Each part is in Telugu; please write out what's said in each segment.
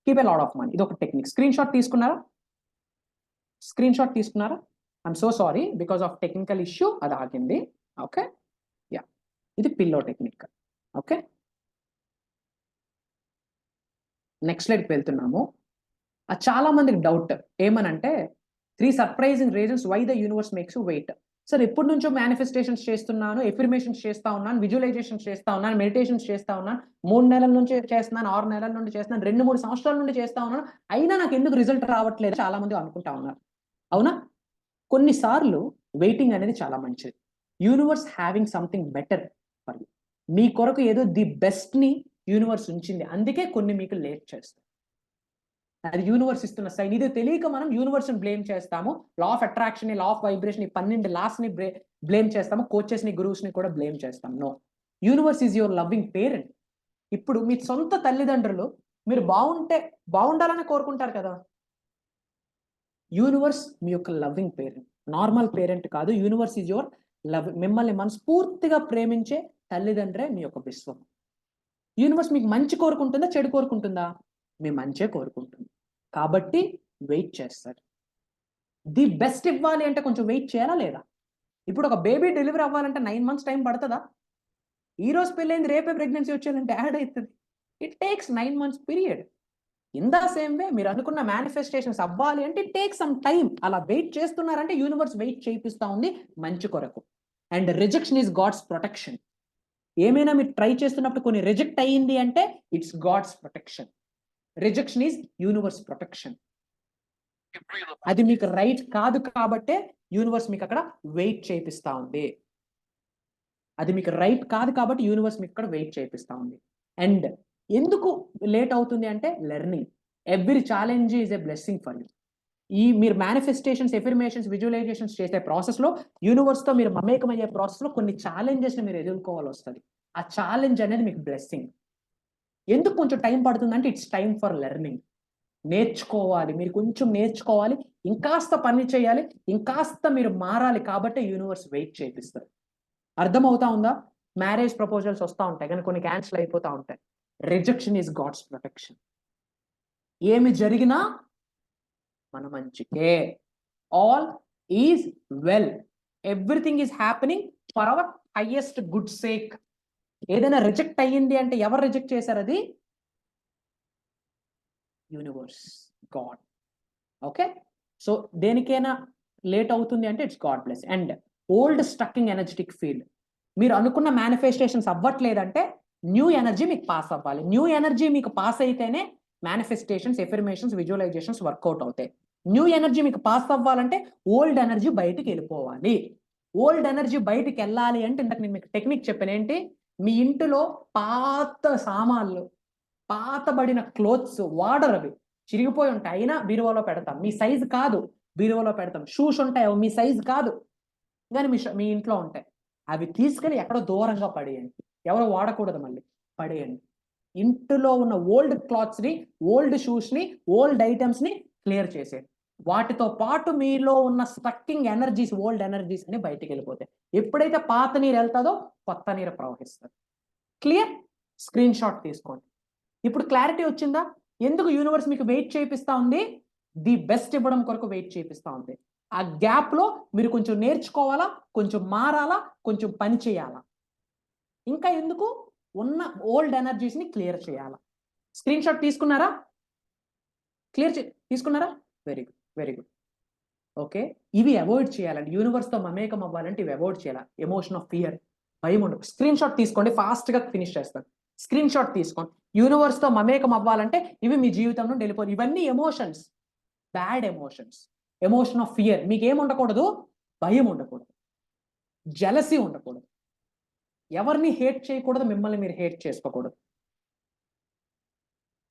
Keep a lot of money. ఇది ఒక టెక్నిక్. స్క్రీన్ షాట్ తీసుకున్నారా? I'm so sorry, because of technical issue అది ఆగింది. ఓకే, యా, ఇది పిల్లో టెక్నిక్. ఓకే, నెక్స్ట్ స్లైడ్కి వెళ్తున్నాము. చాలా మందికి డౌట్ ఏమనంటే 3 surprising reasons why the universe makes you wait. Sir ఎప్పటి నుంచో మేనిఫెస్టేషన్స్ చేస్తున్నాను, ఎఫర్మేషన్స్ చేస్తా ఉన్నాను, విజువలైజేషన్స్ చేస్తా ఉన్నాను, మెడిటేషన్స్ చేస్తా ఉన్నాను, 3 నెలల నుంచి చేస్తున్నాను, 6 నెలల నుండి చేస్తున్నాను, 2-3 సంవత్సరాల నుండి చేస్తా ఉన్నాను, అయినా నాకు ఎందుకు రిజల్ట్ రావట్లేదు చాలా మంది అనుకుంటా ఉన్నారు. అవునా? కొన్నిసార్లు వెయిటింగ్ అనేది చాలా మంచిది. Universe having something better for you. మీ కొరకు ఏదో ది బెస్ట్ ని యూనివర్స్ ఉంచింది, అందుకే కొన్ని మీకు లేట్ చేస్తాయి. అది యూనివర్స్ ఇస్తున్న సైన్. ఇది తెలియక మనం యూనివర్స్ ని బ్లేమ్ చేస్తాము. Law of attraction, law of vibration, 12 laws ని బ్లేమ్ చేస్తాము. కోచెస్ ని, గురువుస్ ని కూడా బ్లేమ్ చేస్తాం. No, universe is your loving parent. ఇప్పుడు మీ సొంత తల్లిదండ్రులు మీరు బాగుండాలని కోరుకుంటారు కదా. యూనివర్స్ మీ యొక్క లవ్వింగ్ పేరెంట్, నార్మల్ పేరెంట్ కాదు. Universe is your love. మిమ్మల్ని మనస్ఫూర్తిగా ప్రేమించే తల్లిదండ్రే మీ యొక్క విశ్వం. యూనివర్స్ మీకు మంచి కోరుకుంటుందా, చెడు కోరుకుంటుందా? మీ మంచే కోరుకుంటుంది. కాబట్టి వెయిట్ చేస్తారు. ది బెస్ట్ ఇవ్వాలి అంటే కొంచెం వెయిట్ చేయాలా లేదా? ఇప్పుడు ఒక బేబీ డెలివరీ అవ్వాలంటే 9 months టైం పడుతుందా? ఈ రోజు పెళ్ళైంది రేపే ప్రెగ్నెన్సీ వచ్చేయాలంటే యాడ్ అవుతుంది. It takes 9 months period. In the same way మీరు అనుకున్న మేనిఫెస్టేషన్స్ అవ్వాలి అంటే ఇట్ టేక్స్ సమ్ టైం. అలా వెయిట్ చేస్తున్నారంటే యూనివర్స్ వెయిట్ చేయిస్తా ఉంది మంచి కొరకు. And rejection is God's protection. ఏమైనా మీరు ట్రై చేస్తున్నప్పుడు కొన్ని రిజెక్ట్ అయ్యింది అంటే it's God's protection. Rejection is universe protection. అది మీకు రైట్ కాదు కాబట్టే యూనివర్స్ మీకు అక్కడ వెయిట్ చేపిస్తా ఉంది. అది మీకు రైట్ కాదు కాబట్టి యూనివర్స్ మీకు ఇక్కడ వెయిట్ చేపిస్తా ఉంది. అండ్ ఎందుకు లేట్ అవుతుంది అంటే learning. Every challenge is a blessing for you. మీరు మేనిఫెస్టేషన్స్, ఎఫర్మేషన్స్, విజువలైజేషన్స్ చేసే ప్రాసెస్లో, యూనివర్స్తో మీరు మమేకమయ్యే ప్రాసెస్లో కొన్ని ఛాలెంజెస్ని మీరు ఎదుర్కోవాలి వస్తుంది. ఆ ఛాలెంజ్ అనేది మీకు బ్లెస్సింగ్. ఎందుకు కొంచెం టైం పడుతుందంటే ఇట్స్ టైం ఫర్ లెర్నింగ్. నేర్చుకోవాలి, మీరు కొంచెం నేర్చుకోవాలి, ఇంకాస్త పని చేయాలి, ఇంకాస్త మీరు మారాలి. కాబట్టి యూనివర్స్ వెయిట్ చేపిస్తారు. అర్థమవుతా ఉందా? మ్యారేజ్ ప్రపోజల్స్ వస్తూ ఉంటాయి కానీ కొన్ని క్యాన్సిల్ అయిపోతూ ఉంటాయి. Rejection is God's protection. ఏమి జరిగినా మన మంచికే. All is well, everything is happening for our highest good sake. ఏదైనా రిజెక్ట్ అయ్యింది అంటే ఎవరు రిజెక్ట్ చేశారు? అది యూనివర్స్, గాడ్. ఓకే, సో దేనికైనా లేట్ అవుతుంది అంటే it's God bless. And old stucking energetic field. మీరు అనుకున్న మేనిఫెస్టేషన్స్ అవ్వట్లేదంటే న్యూ ఎనర్జీ మీకు పాస్ అవ్వాలి. న్యూ ఎనర్జీ మీకు పాస్ అయితేనే మేనిఫెస్టేషన్స్, ఎఫర్మేషన్స్, విజువలైజేషన్స్ వర్కౌట్ అవుతాయి. న్యూ ఎనర్జీ మీకు పాస్ అవ్వాలంటే ఓల్డ్ ఎనర్జీ బయటికి వెళ్ళిపోవాలి. ఓల్డ్ ఎనర్జీ బయటికి వెళ్ళాలి అంటే ఇంతకు నేను మీకు టెక్నిక్ చెప్పాను. ఏంటి? మీ ఇంటిలో పాత సామాన్లు, పాతబడిన క్లోత్స్ వాడరు, అవి చిరిగిపోయి ఉంటాయి, అయినా బీరువాలో పెడతాం. మీ సైజు కాదు, బీరువాలో పెడతాం. షూస్ ఉంటాయి, మీ సైజు కాదు కానీ మీ ఇంట్లో ఉంటాయి. అవి తీసుకెళ్ళి ఎక్కడో దూరంగా పడేయండి. ఎవరో వాడకూడదు, మళ్ళీ పడేయండి. ఇంటిలో ఉన్న ఓల్డ్ క్లాత్స్ని, ఓల్డ్ షూస్ని, ఓల్డ్ ఐటమ్స్ని క్లియర్ చేసేయండి. వాటితో పాటు మీలో ఉన్న స్టక్కింగ్ ఎనర్జీస్, ఓల్డ్ ఎనర్జీస్ అని బయటికి వెళ్ళిపోతాయి. ఎప్పుడైతే పాత నీరు వెళ్తుందో కొత్త నీరు ప్రవహిస్తుంది. క్లియర్? స్క్రీన్ షాట్ తీసుకోండి. ఇప్పుడు క్లారిటీ వచ్చిందా? ఎందుకు యూనివర్స్ మీకు వెయిట్ చేపిస్తా ఉంది? ది బెస్ట్ ఇవ్వడం కొరకు వెయిట్ చేపిస్తా ఉంది. ఆ గ్యాప్ లో మీరు కొంచెం నేర్చుకోవాలా, కొంచెం మారాలా, కొంచెం పని చేయాలా. ఇంకా ఎందుకు? ఉన్న ఓల్డ్ ఎనర్జీస్ ని క్లియర్ చేయాలా. స్క్రీన్ షాట్ తీసుకున్నారా? తీసుకున్నారా? Very good, very good. Okay, ఇవి అవాయిడ్ చేయాలండి. యూనివర్స్ తో మమేకం అవ్వాలంటే ఇవి అవాయిడ్ చేయాలి. ఎమోషన్ ఆఫ్ ఫియర్, భయం ఉండదు. స్క్రీన్ షాట్ తీసుకోండి, ఫాస్ట్ గా ఫినిష్ చేస్తాను. స్క్రీన్ షాట్ తీసుకోండి. యూనివర్స్ తో మమేకం అవ్వాలంటే ఇవి మీ జీవితం నుండి వెళ్ళిపోయి. ఇవన్నీ emotions, bad emotions. Emotion of fear. మీకు ఏం ఉండకూడదు? భయం ఉండకూడదు, జెలసీ ఉండకూడదు, ఎవరిని హేట్ చేయకూడదు, మిమ్మల్ని మీరు హేట్ చేసుకోకూడదు,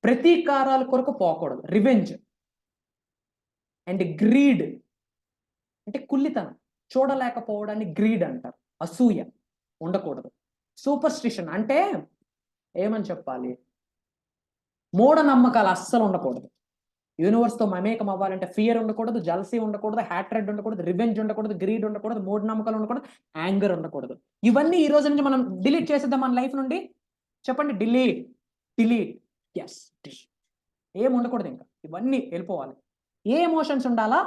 ప్రతీకారాల కొరకు పోకూడదు, రివెంజ్. అండ్ గ్రీడ్ అంటే కుల్లితనం, చూడలేకపోవడాన్ని గ్రీడ్ అంటారు. అసూయ ఉండకూడదు. సూపర్స్టిషన్ అంటే ఏమని చెప్పాలి? మూఢనమ్మకాలు అస్సలు ఉండకూడదు. యూనివర్స్తో మమేకం అవ్వాలంటే ఫియర్ ఉండకూడదు, జలసీ ఉండకూడదు, హ్యాట్రెడ్ ఉండకూడదు, రివెంజ్ ఉండకూడదు, గ్రీడ్ ఉండకూడదు, మూఢనమ్మకాలు ఉండకూడదు, యాంగర్ ఉండకూడదు. ఇవన్నీ ఈ రోజు నుంచి మనం డిలీట్ చేసేద్దాం మన లైఫ్ నుండి. చెప్పండి, డిలీట్, డిలీట్. ఎస్, ఏం ఉండకూడదు, ఇంకా ఇవన్నీ వెళ్ళిపోవాలి. ఏ ఎమోషన్స్ ఉండాలా?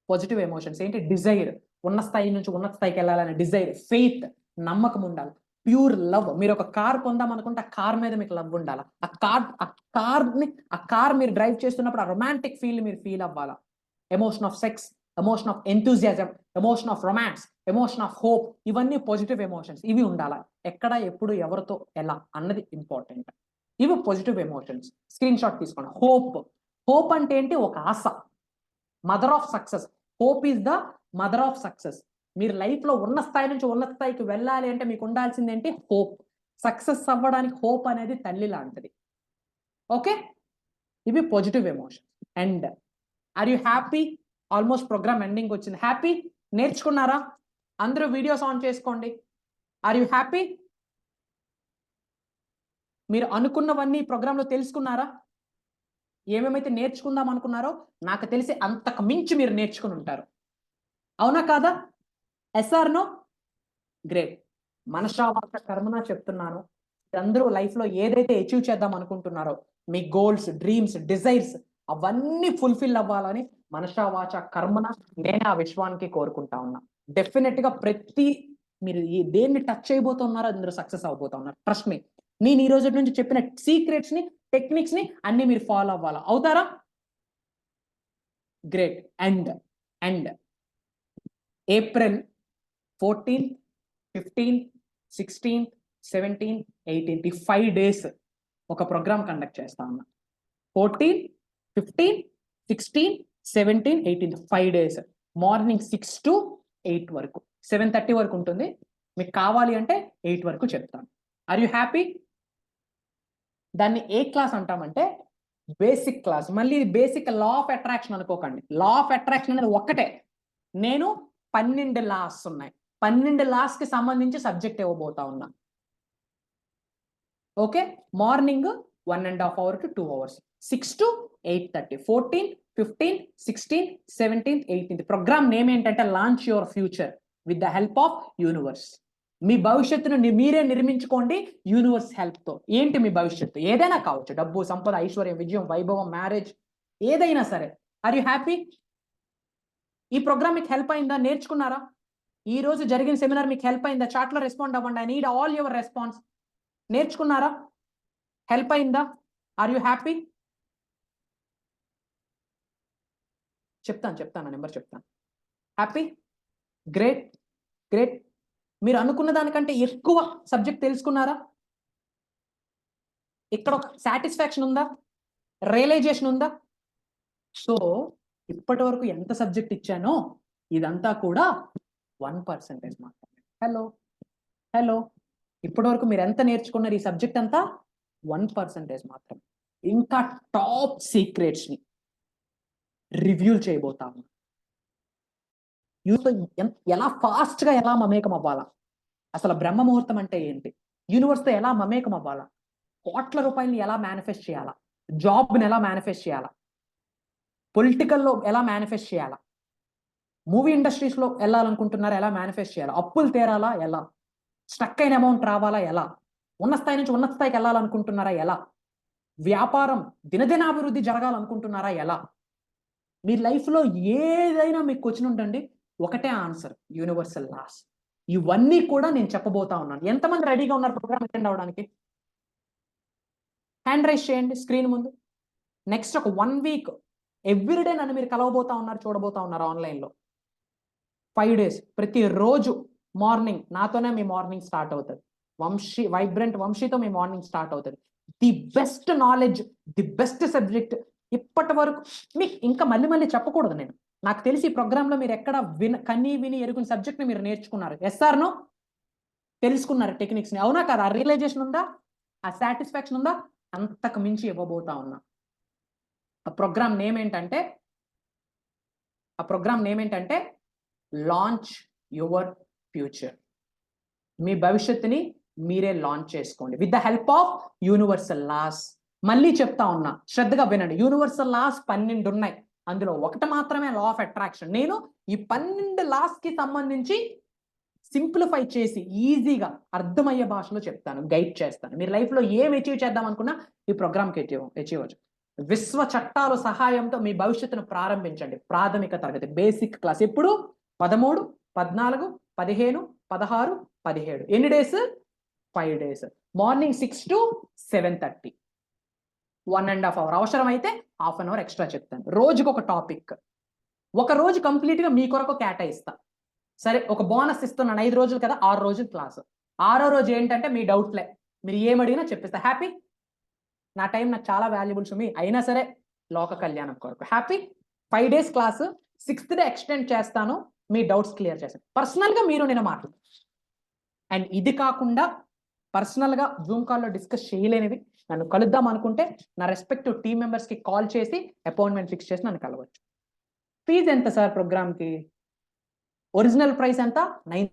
Positive emotions. ఏంటి? డిజైర్, ఉన్న స్థాయి నుంచి ఉన్నత స్థాయికి వెళ్ళాలనే డిజైర్, ఫెయిత్, నమ్మకం ఉండాలి, ప్యూర్ లవ్. మీరు ఒక కార్ కొందాం అనుకుంటే ఆ కార్ మీద మీకు లవ్ ఉండాలి. ఆ కార్ మీరు డ్రైవ్ చేస్తున్నప్పుడు ఆ రొమాంటిక్ ఫీల్ మీరు ఫీల్ అవ్వాలా. Emotion of sex, emotion of enthusiasm, emotion of romance, emotion of hope, ఇవన్నీ పాజిటివ్ ఎమోషన్స్. ఇవి ఉండాలా. ఎక్కడ, ఎప్పుడు, ఎవరితో, ఎలా అన్నది ఇంపార్టెంట్. ఇవి పాజిటివ్ ఎమోషన్స్. స్క్రీన్ షాట్ తీసుకోండి. హోప్. హోప్ అంటే ఏంటి? ఒక ఆశ. Mother of success. Hope is the mother of success. మీరు లైఫ్లో ఉన్న స్థాయి నుంచి ఉన్నత స్థాయికి వెళ్ళాలి అంటే మీకు ఉండాల్సింది ఏంటి? హోప్. సక్సెస్ అవ్వడానికి హోప్ అనేది తల్లి లాంటిది. ఓకే, ఇవి positive emotion. And are you happy? Almost programme ending వచ్చింది. హ్యాపీ? నేర్చుకున్నారా? అందరూ వీడియోస్ ఆన్ చేసుకోండి. Are you happy? మీరు అనుకున్నవన్నీ ప్రోగ్రాంలో తెలుసుకున్నారా? ఏమేమైతే నేర్చుకుందాం అనుకున్నారో నాకు తెలిసి అంతకు మించి మీరు నేర్చుకుని ఉంటారు. అవునా కాదా? SR no? గ్రేట్. మనసా వాచ కర్మన చెప్తున్నాను, అందరూ లైఫ్లో ఏదైతే అచీవ్ చేద్దాం అనుకుంటున్నారో మీ గోల్స్, డ్రీమ్స్, డిజైర్స్ అవన్నీ ఫుల్ఫిల్ అవ్వాలని మనసా వాచ కర్మన నేను ఆ విశ్వానికి కోరుకుంటా ఉన్నా. డెఫినెట్ గా ప్రతి మీరు దేన్ని టచ్ చేయబోతున్నారో అందరూ సక్సెస్ అవబోతా ఉన్నారు. Trust me. నేను ఈ రోజు నుంచి చెప్పిన సీక్రెట్స్ ని, టెక్నిక్స్ ని అన్ని మీరు ఫాలో అవ్వాలా. అవుతారా? Great. And April 14th, 15th, 16th, 17th, 18th ఈ 5 days ఒక ప్రోగ్రామ్ కండక్ట్ చేస్తా ఉన్నా. 14, 15, 16, 17, 18 5 days మార్నింగ్ 6 to 8 వరకు, 7:30 వరకు ఉంటుంది. మీకు కావాలి అంటే 8 వరకు చెప్తాను. Are you happy? దాన్ని ఏ క్లాస్ అంటామంటే బేసిక్ క్లాస్. మళ్ళీ బేసిక్ లా ఆఫ్ అట్రాక్షన్ అనుకోకండి. లా ఆఫ్ అట్రాక్షన్ అనేది ఒక్కటే. నేను 12 లాస్ ఉన్నాయి. 12 లాస్ కి సంబంధించి సబ్జెక్ట్ ఇవ్వబోతా ఉన్నా. Okay, morning 1.5 hours to 2 hours, 6 to 8:30, 14, 15, 16, 17, 18. Programme name ఏంటంటే launch your future with the help of universe. మీ భవిష్యత్తును మీరే నిర్మించుకోండి యూనివర్స్ హెల్ప్ తో. ఏంటి మీ భవిష్యత్తు? ఏదైనా కావచ్చు. డబ్బు, సంపద, ఐశ్వర్యం, విజయం, వైభవం, మ్యారేజ్, ఏదైనా సరే. Are you happy? ఈ ప్రోగ్రామ్ మీకు హెల్ప్ అయిందా? నేర్చుకున్నారా? ఈ రోజు జరిగిన సెమినార్ మీకు హెల్ప్ అయిందా? చాట్లో రెస్పాండ్ అవ్వండి. I need all your response. నేర్చుకున్నారా? హెల్ప్ అయిందా? Are you happy? చెప్తాను నెంబర్ చెప్తాను. హ్యాపీ? గ్రేట్. మీరు అనుకున్న దానికంటే ఎక్కువ సబ్జెక్ట్ తెలుసుకున్నారా? ఇక్కడ ఒక సాటిస్ఫాక్షన్ ఉందా? రియలైజేషన్ ఉందా? సో ఇప్పటి వరకు ఎంత సబ్జెక్ట్ ఇచ్చానో ఇదంతా కూడా 1% మాత్రమే. హలో, ఇప్పటి వరకు మీరు ఎంత నేర్చుకున్నారు? ఈ సబ్జెక్ట్ అంతా 1% మాత్రమే. ఇంకా టాప్ సీక్రెట్స్ ని రివ్యూ చేయబోతాము. ఎలా ఫాస్ట్ గా ఎలా మమేకం అవ్వాలా, అసలు బ్రహ్మ ముహూర్తం అంటే ఏంటి, యూనివర్స్ తో ఎలా మమేకం అవ్వాలా, కోట్ల రూపాయలని ఎలా మేనిఫెస్ట్ చేయాలా, జాబ్ని ఎలా మేనిఫెస్ట్ చేయాలా, పొలిటికల్లో ఎలా మేనిఫెస్ట్ చేయాలా, మూవీ ఇండస్ట్రీస్లో వెళ్ళాలనుకుంటున్నారా ఎలా మేనిఫెస్ట్ చేయాలా, అప్పులు తీరాలా ఎలా, స్టక్ అయిన అమౌంట్ రావాలా ఎలా, ఉన్న స్థాయి నుంచి ఉన్నత స్థాయికి వెళ్ళాలనుకుంటున్నారా ఎలా, వ్యాపారం దినదినాభివృద్ధి జరగాలనుకుంటున్నారా ఎలా. మీ లైఫ్లో ఏదైనా మీకు క్వశ్చన్ ఉండండి, ఒకటే ఆన్సర్, యూనివర్సల్ లాస్. ఇవన్నీ కూడా నేను చెప్పబోతా ఉన్నాను. ఎంతమంది రెడీగా ఉన్నారు ప్రోగ్రామ్ అటెండ్ అవ్వడానికి? హ్యాండ్ రైజ్ చేయండి స్క్రీన్ ముందు. నెక్స్ట్ ఒక 1 week ఎవ్రీడే నన్ను మీరు కలవబోతా ఉన్నారు, చూడబోతా ఉన్నారు ఆన్లైన్లో. 5 days ప్రతిరోజు మార్నింగ్ నాతోనే మీ మార్నింగ్ స్టార్ట్ అవుతుంది. వైబ్రెంట్ వంశీతో మీ మార్నింగ్ స్టార్ట్ అవుతుంది. The best knowledge, the best subject ఇప్పటి వరకు మీకు ఇంకా మళ్ళీ చెప్పకూడదు నేను. నాకు తెలిసి ఈ ప్రోగ్రాంలో మీరు ఎక్కడ కన్నీ విని ఎరుగుని సబ్జెక్ట్ని మీరు నేర్చుకున్నారు. Yes or no? తెలుసుకున్నారు టెక్నిక్స్ని. అవునా కదా? ఆ రియలైజేషన్ ఉందా? ఆ సాటిస్ఫాక్షన్ ఉందా? అంతకు మించి ఇవ్వబోతా ఉన్నా. ఆ ప్రోగ్రామ్ నేమ్ ఏంటంటే లాంచ్ యువర్ ఫ్యూచర్. మీ భవిష్యత్తుని మీరే లాంచ్ చేసుకోండి with the help of universal laws. మళ్ళీ చెప్తా ఉన్నా, శ్రద్ధగా వినండి. యూనివర్సల్ లాస్ 12 ఉన్నాయి. అందులో ఒకటి మాత్రమే లా ఆఫ్ అట్రాక్షన్. నేను ఈ 12 లాస్ కి సంబంధించి సింప్లిఫై చేసి ఈజీగా అర్థమయ్యే భాషలో చెప్తాను, గైడ్ చేస్తాను. మీరు లైఫ్లో ఏం అచీవ్ చేద్దాం అనుకున్నా ఈ ప్రోగ్రామ్కి అచీవ్ అవ్వచ్చు. విశ్వ చట్టాల సహాయంతో మీ భవిష్యత్తును ప్రారంభించండి. ప్రాథమిక తరగతి బేసిక్ క్లాస్ ఎప్పుడు 13, 14, 15, 16, 17. ఎన్ని days? 5 days. Morning 6 to 7:30, 1.5 hour. అవసరమైతే హాఫ్ అన్ అవర్ ఎక్స్ట్రా చెప్తాను. రోజుకు ఒక టాపిక్, ఒక రోజు కంప్లీట్గా మీ కొరకు కేటాయిస్తా. సరే, ఒక బోనస్ ఇస్తున్నాను, 5 రోజులు కదా, 6 రోజులు క్లాసు. 6వ రోజు ఏంటంటే మీ డౌట్లే, మీరు ఏమడిగినా చెప్పిస్తా. హ్యాపీ? నా టైం నాకు చాలా వాల్యుబుల్స్ మీ అయినా సరే లోక కళ్యాణం కొరకు happy. 5 days class, 6th day extend చేస్తాను, మీ డౌట్స్ క్లియర్ చేస్తాను. పర్సనల్గా మీరు నేను మాట్లాడు. అండ్ ఇది కాకుండా పర్సనల్గా జూమ్ కాల్లో డిస్కస్ చేయలేనివి, నన్ను కలుద్దాం అనుకుంటే నా రెస్పెక్టివ్ టీమ్ మెంబర్స్కి కాల్ చేసి అపాయింట్మెంట్ ఫిక్స్ చేసి నన్ను కలవచ్చు. ఫీజు ఎంత సార్ ప్రోగ్రామ్కి? ఒరిజినల్ ప్రైస్ ఎంత? 9.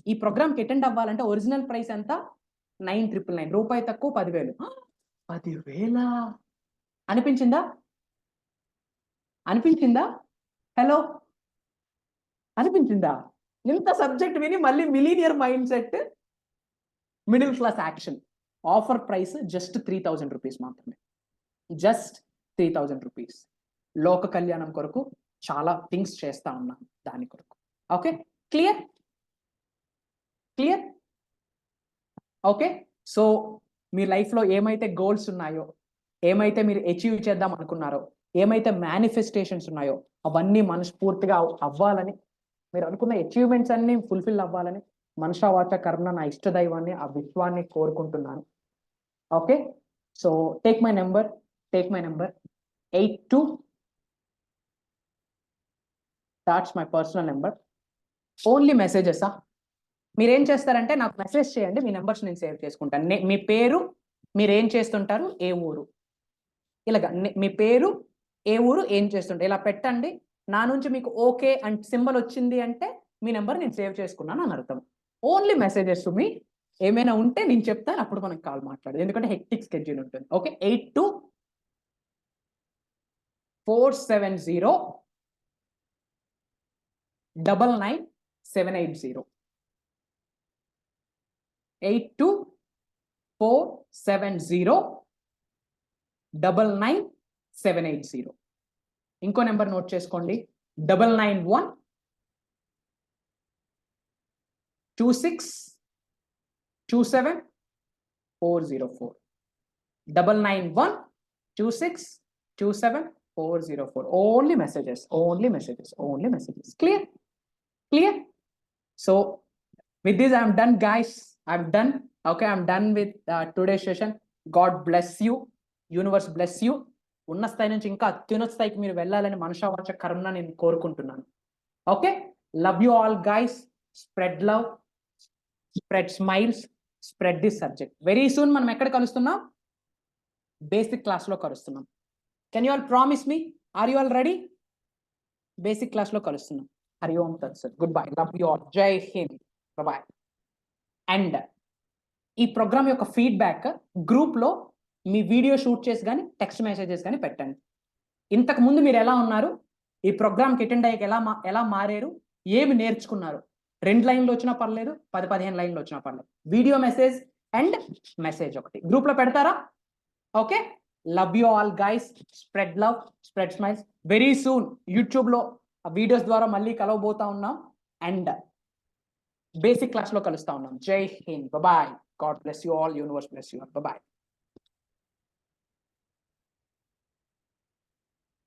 ఈ ప్రోగ్రామ్కి అటెండ్ అవ్వాలంటే ఒరిజినల్ ప్రైస్ ఎంత? 9,999 రూపాయి తక్కువ 10,000. 10,000 అనిపించిందా? అనిపించిందా? హలో, అనిపించిందా? ఇంత సబ్జెక్ట్ విని మళ్ళీ millionaire mind set, middle class action. Offer price just 3,000 rupees మాత్రమే. Just 3,000 rupees. లోక కళ్యాణం కొరకు చాలా థింగ్స్ చేస్తా ఉన్నాం దాని కొరకు. Okay, clear? Clear? Okay. So మీ లైఫ్లో ఏమైతే గోల్స్ ఉన్నాయో, ఏమైతే మీరు అచీవ్ చేద్దాం అనుకున్నారో, ఏమైతే మేనిఫెస్టేషన్స్ ఉన్నాయో అవన్నీ మనస్ఫూర్తిగా అవ్వాలని, మీరు అనుకున్న అచీవ్మెంట్స్ అన్ని ఫుల్ఫిల్ అవ్వాలని మనసా వాచ కర్మణ నా ఇష్టదైవాన్ని, ఆ విశ్వాన్ని కోరుకుంటున్నాను. Okay, so take my number 82. That's my personal number. Only messages. మీరేం చేస్తారంటే నాకు మెసేజ్ చేయండి, మీ నెంబర్స్ నేను సేవ్ చేసుకుంటాను. మీ పేరు, మీరు ఏం చేస్తుంటారు, ఏ ఊరు, ఇలాగ మీ పేరు, ఏ ఊరు, ఏం చేస్తుంటారు ఇలా పెట్టండి. నా నుంచి మీకు ఓకే అండ్ సింబల్ వచ్చింది అంటే మీ నెంబర్ నేను సేవ్ చేసుకున్నాను అని అర్థం. ఓన్లీ మెసేజెస్ మీ ఏమైనా ఉంటే నేను చెప్తాను, అప్పుడు మనం కాల్ మాట్లాడదు, ఎందుకంటే హెక్టిక్ స్కెడ్యూల్ ఉంటుంది. ఓకే, 8247099780. 8247099780. ఇంకో నెంబర్ నోట్ చేసుకోండి, 9912627404. 9912627404. Only messages, only messages, only messages. Clear? Clear? So with this I'm done, guys. I'm done. Okay, I'm done with today's session. God bless you. Universe bless you. ఉన్న స్థాయి నుంచి ఇంకా అత్యున్నత స్థాయికి మీరు వెళ్ళాలని మనసా వాచ కర్మణ నేను కోరుకుంటున్నాను. Okay, love you all guys. Spread love, spread smiles, spread this subject. Very soon మనం ఎక్కడ కలుస్తున్నాం? బేసిక్ క్లాస్లో కలుస్తున్నాం. Can you all promise me? Are you all ready? Basic క్లాస్లో కలుస్తున్నాం. హరి ఓం తత్సత్. Goodbye. Love you all. జై హింద్. బాయ్. అండ్ ఈ ప్రోగ్రామ్ యొక్క ఫీడ్బ్యాక్ గ్రూప్లో మీ వీడియో షూట్ చేసి కానీ టెక్స్ట్ మెసేజెస్ కానీ పెట్టండి. ఇంతకు ముందు మీరు ఎలా ఉన్నారు, ఈ ప్రోగ్రామ్కి అటెండ్ అయ్యాక ఎలా మారారు, ఏమి నేర్చుకున్నారు. 2 లైన్లు వచ్చినా పర్లేదు, 10-15 లైన్లు వచ్చినా పర్లేదు. వీడియో మెసేజ్ అండ్ మెసేజ్ ఒకటి గ్రూప్లో పెడతారా? Okay, love you all guys. Spread love, spread smiles. Very soon యూట్యూబ్లో వీడియోస్ ద్వారా మళ్ళీ కలవబోతా ఉన్నాం అండ్ బేసిక్ క్లాస్లో కలుస్తా ఉన్నాం. జై Hind. Bye. God bless you all. Universe bless you all. Bye.